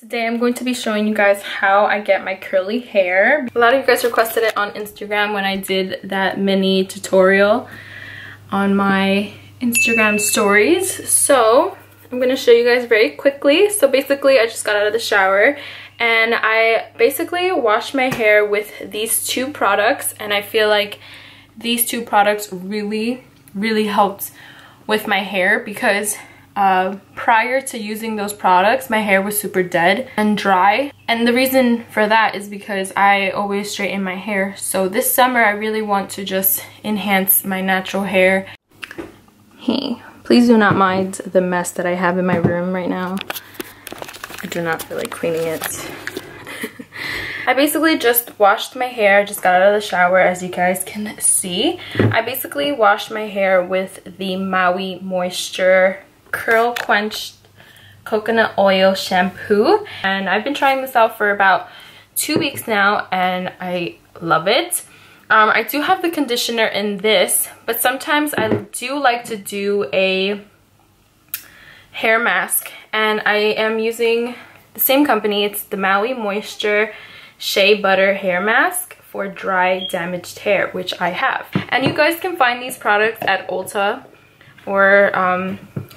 Today I'm going to be showing you guys how I get my curly hair. A lot of you guys requested it on Instagram when I did that mini tutorial on my Instagram stories. So I'm going to show you guys very quickly. So basically I just got out of the shower and I basically washed my hair with these two products, and I feel like these two products really helped with my hair because prior to using those products my hair was super dead and dry, and the reason for that is because I always straighten my hair. So this summer I really want to just enhance my natural hair. Hey, please do not mind the mess that I have in my room right now. I do not feel like cleaning it. I basically just washed my hair. I just got out of the shower, as you guys can see. I basically washed my hair with the Maui Moisture Curl Quench Coconut Oil Shampoo, and I've been trying this out for about 2 weeks now and I love it. I do have the conditioner in this, but sometimes I do like to do a hair mask, and I am using the same company. It's the Maui Moisture Shea Butter Hair Mask for dry damaged hair, which I have. And you guys can find these products at Ulta or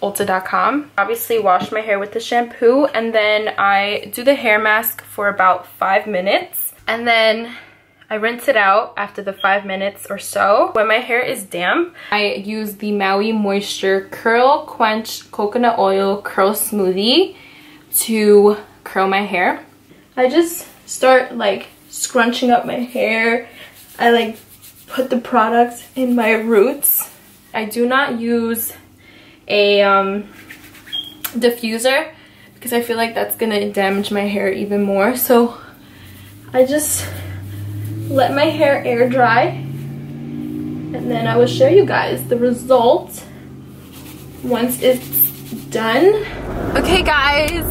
Ulta.com. Obviously wash my hair with the shampoo, and then I do the hair mask for about 5 minutes, and then I rinse it out after the 5 minutes or so. When my hair is damp, I use the Maui Moisture Curl Quench Coconut Oil Curl Smoothie to curl my hair. I just start like scrunching up my hair. I like put the product in my roots. I do not use a diffuser because I feel like that's gonna damage my hair even more. So I just let my hair air dry, and then I will show you guys the result once it's done. Okay guys,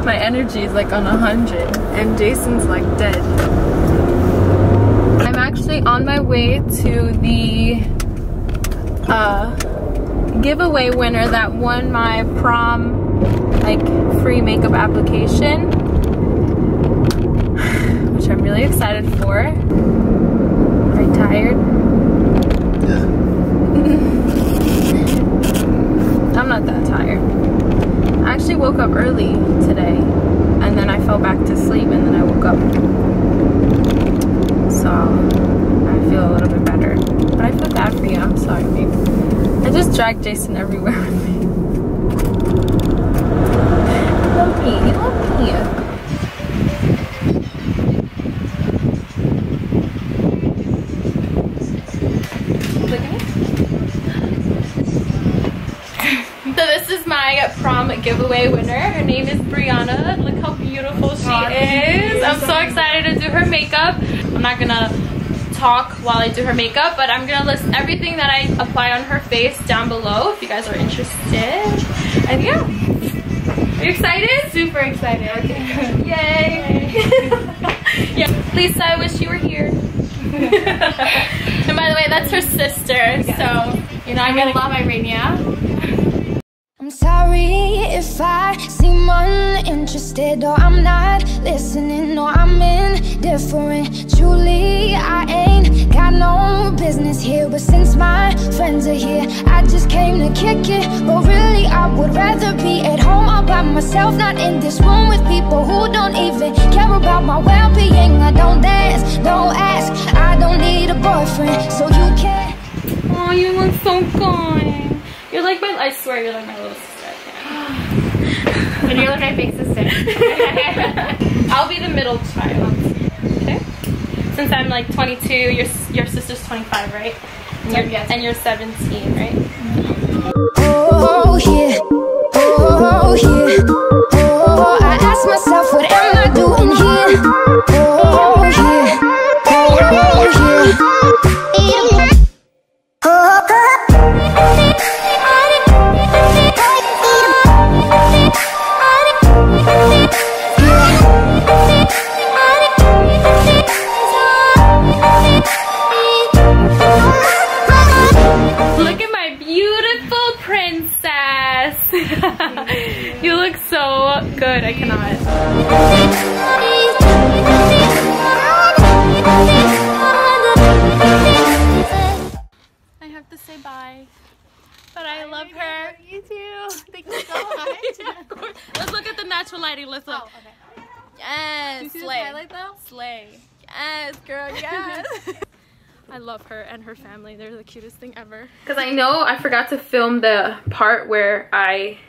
my energy is like on 100 and Jason's like dead. I'm actually on my way to the giveaway winner that won my prom like free makeup application, which I'm really excited for. Are you tired? Yeah. I'm not that tired. I actually woke up early today and then I fell back to sleep and then I woke up. So I feel a little bit better. But I feel bad for you. I'm sorry, babe. I just dragged Jason everywhere with me. You love me. You love me. Look at me. So this is my prom giveaway winner. Her name is Brianna. Look how beautiful she is. I'm so excited to do her makeup. I'm not gonna talk while I do her makeup, but I'm gonna list everything that I apply on her face down below if you guys are interested. And yeah, are you excited? Super excited. Okay. Yay! Yeah. Lisa, I wish you were here. And by the way, that's her sister. Yes. So you know I'm gonna love Irania. I'm sorry if I seem uninterested, or I'm not listening, or I'm indifferent. Truly, I ain't got no business here, but since my friends are here, I just came to kick it. But really, I would rather be at home all by myself, not in this room with people who don't even care about my well-being. I don't dance, don't ask, I don't need a boyfriend, so you can. Oh, you look so good. You're like my, I swear you're like my little sister. And you're like my big sister. I'll be the middle child. Okay? Since I'm like 22, your sister's 25, right? And you're 17, right? Oh yeah, oh yeah, oh, I ask myself, what am I doing here? Oh yeah, oh yeah. Look at my beautiful princess. You look so good. I cannot. I have to say bye. But I love her. You too. Thank you so much. Yeah, of course. Let's look at the natural lighting. Let's look. Oh, okay. Yes. You see Slay. this highlight though? Slay. Yes, girl. Yes. I love her and her family. They're the cutest thing ever. Because I know I forgot to film the part where I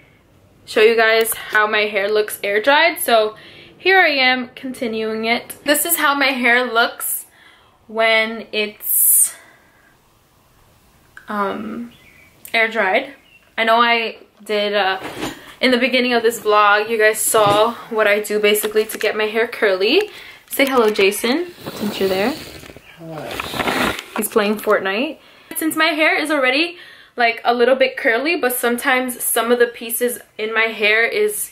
show you guys how my hair looks air dried. So here I am continuing it. This is how my hair looks when it's air dried. I know I did in the beginning of this vlog, you guys saw what I do basically to get my hair curly. Say hello, Jason, since you're there. Hi. He's playing Fortnite. Since my hair is already like a little bit curly, but sometimes some of the pieces in my hair is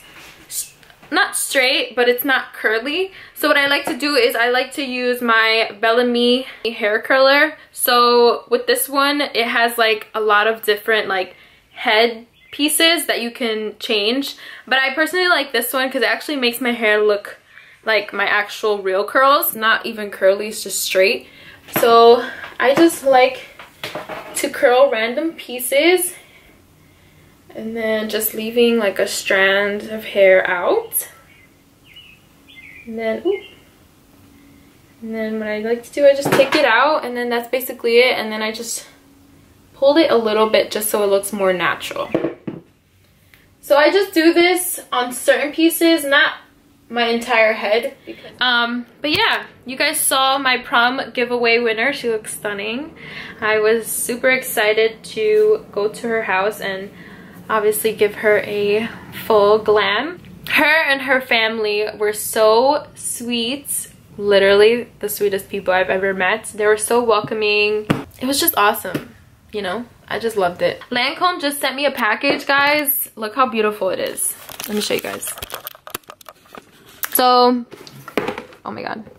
not straight, but it's not curly. So what I like to do is I like to use my Bellami hair curler. So with this one, it has like a lot of different like head pieces that you can change. But I personally like this one because it actually makes my hair look like my actual real curls. Not even curly, it's just straight. So I just like to curl random pieces and then just leaving like a strand of hair out. And then, ooh. And then what I like to do, I just take it out and then that's basically it. And then I just pulled it a little bit just so it looks more natural. So I just do this on certain pieces, not my entire head. But yeah, you guys saw my prom giveaway winner. She looks stunning. I was super excited to go to her house and obviously give her a full glam. Her and her family were so sweet. Literally the sweetest people I've ever met. They were so welcoming. It was just awesome, you know? I just loved it. Lancome just sent me a package, guys. Look how beautiful it is. Let me show you guys. So, oh my god.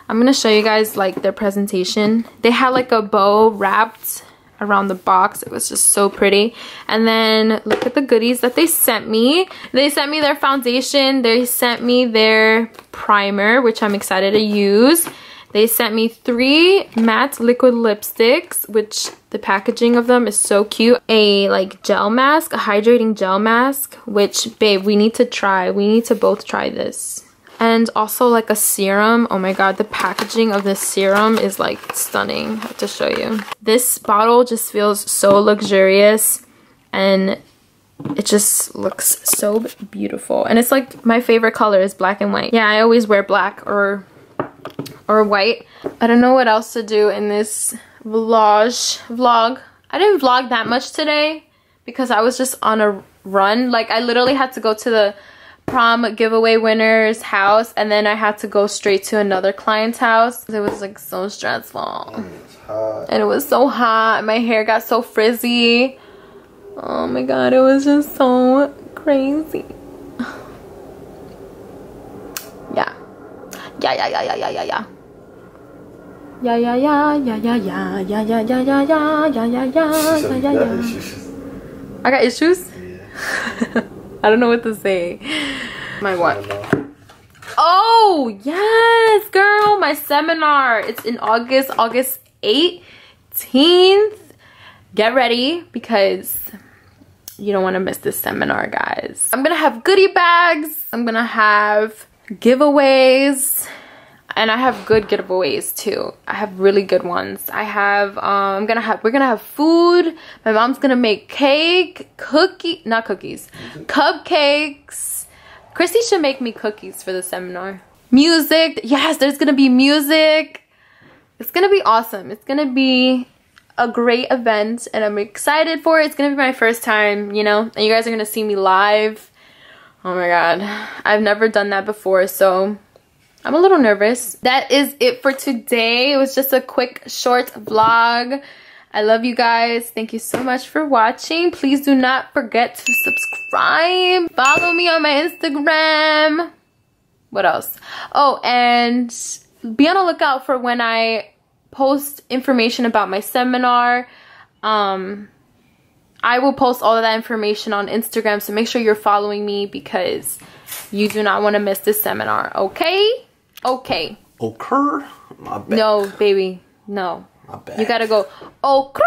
I'm gonna show you guys like their presentation. They had like a bow wrapped around the box. It was just so pretty. And then look at the goodies that they sent me. They sent me their foundation. They sent me their primer, which I'm excited to use. They sent me 3 matte liquid lipsticks, which the packaging of them is so cute. A like gel mask, a hydrating gel mask, which babe, we need to try. We need to both try this. And also like a serum. Oh my god, the packaging of this serum is like stunning. I have to show you. This bottle just feels so luxurious and it just looks so beautiful. And it's like my favorite color is black and white. Yeah, I always wear black or white. I don't know what else to do in this vlog. I didn't vlog that much today because I was just on a run. Like I literally had to go to the prom giveaway winner's house and then I had to go straight to another client's house. It was like so stressful. And it was so hot. My hair got so frizzy. Oh my god, it was just so crazy. Yeah. I got issues? Yeah. I don't know what to say. My what? Oh, yes, girl. My seminar. It's in August 18th. Get ready because you don't want to miss this seminar, guys. I'm going to have goodie bags. I'm going to have giveaways. And I have good giveaways too. I have really good ones. I have we're gonna have food. My mom's gonna make cupcakes. Chrissy should make me cookies for the seminar. Music. Yes, there's gonna be music. It's gonna be awesome. It's gonna be a great event and I'm excited for it. It's gonna be my first time, you know, and you guys are gonna see me live. Oh my god. I've never done that before, so I'm a little nervous. That is it for today. It was just a quick short vlog. I love you guys. Thank you so much for watching. Please do not forget to subscribe. Follow me on my Instagram. What else? Oh, and be on the lookout for when I post information about my seminar. I will post all of that information on Instagram, so make sure you're following me because you do not want to miss this seminar, okay? Okay. Occur? My bad. No, baby. No. My bad. You gotta go, occur.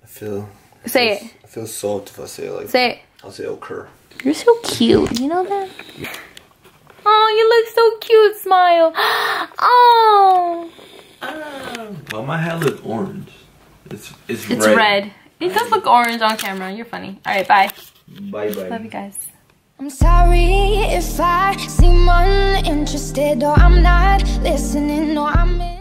I feel it. I feel soft if I say it like say it. I'll say occur. You're so cute. You know that? Oh, you look so cute. Smile. Oh. Well, my hair looks orange. It's red. It's red. It does look orange on camera. You're funny. All right, bye. Bye bye. Love you guys. I'm sorry if I seem uninterested or I'm not listening or I'm in